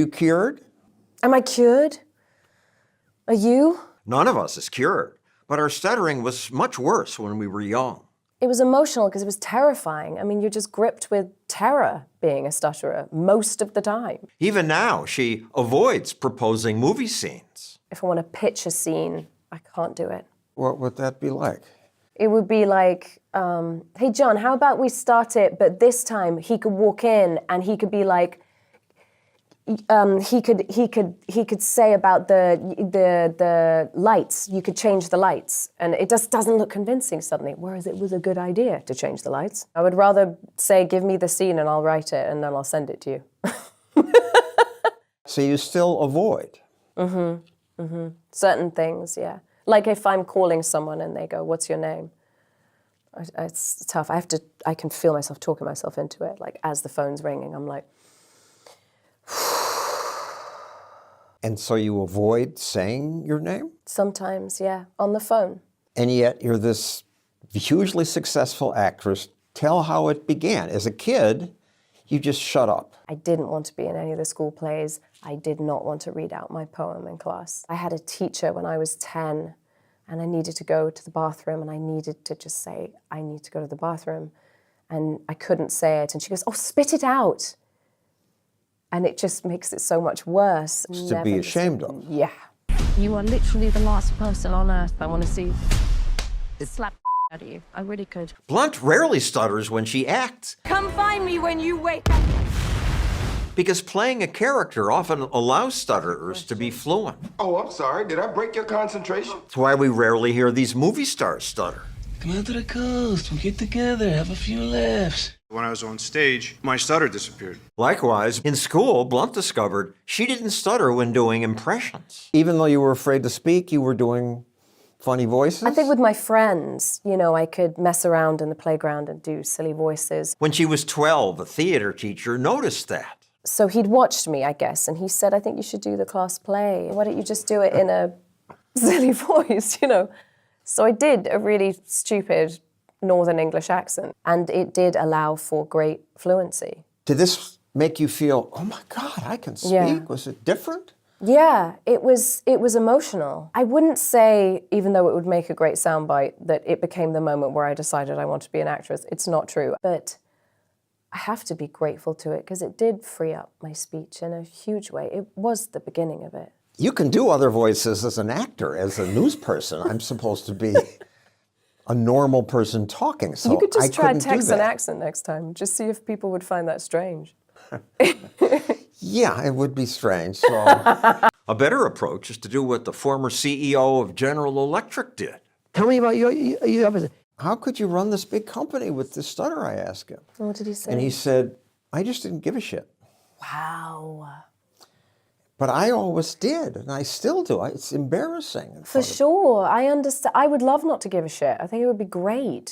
You cured? Am I cured? Are you? None of us is cured, but our stuttering was much worse when we were young. It was emotional because it was terrifying. I mean, you're just gripped with terror being a stutterer most of the time. Even now, she avoids proposing movie scenes. If I want to pitch a scene, I can't do it. What would that be like? It would be like, hey, John, how about we start it, but this time he could walk in and he could be like, he could say about the lights. You could change the lights, and it just doesn't look convincing suddenly. Whereas it was a good idea to change the lights. I would rather say, give me the scene and I'll write it, and then I'll send it to you. So you still avoid? Certain things, yeah. Like if I'm calling someone and they go, "What's your name?" It's tough. I can feel myself talking myself into it. Like as the phone's ringing, I'm like. And so you avoid saying your name? Sometimes, yeah, on the phone. And yet you're this hugely successful actress. Tell how it began. As a kid, you just shut up. I didn't want to be in any of the school plays. I did not want to read out my poem in class. I had a teacher when I was 10, and I needed to go to the bathroom, and I needed to just say, I need to go to the bathroom. And I couldn't say it, and she goes, oh, spit it out. And it just makes it so much worse. It's to be ashamed of. Yeah. You are literally the last person on earth I want to see slap out of you. I really could. Blunt rarely stutters when she acts, Come find me when you wake up. because playing a character often allows stutterers to be fluent. Oh, I'm sorry. Did I break your concentration? That's why we rarely hear these movie stars stutter. Come out to the coast. We'll get together, have a few laughs. When I was on stage, my stutter disappeared. Likewise, in school, Blunt discovered she didn't stutter when doing impressions. Even though you were afraid to speak, you were doing funny voices? I think with my friends, you know, I could mess around in the playground and do silly voices. When she was 12, a theater teacher noticed that. So he'd watched me, I guess, and he said, I think you should do the class play. Why don't you just do it in a silly voice, you know? So I did a really stupid Northern English accent, and it did allow for great fluency. Did this make you feel, oh my God, I can speak? Yeah. Was it different? Yeah, it was emotional. I wouldn't say, even though it would make a great soundbite, that it became the moment where I decided I want to be an actress. It's not true. But I have to be grateful to it because it did free up my speech in a huge way. It was the beginning of it. You can do other voices as an actor, as a news person. I'm supposed to be a normal person talking, so You could just I try couldn't do Texan that. accent next time. Just see if people would find that strange. Yeah, it would be strange. So A better approach is to do what the former CEO of General Electric did. Tell me about your episode. how could you run this big company with this stutter, I asked him. What did he say? And he said, I just didn't give a shit. Wow. But I always did, and I still do. It's embarrassing. For sure. I understand. I would love not to give a shit. I think it would be great.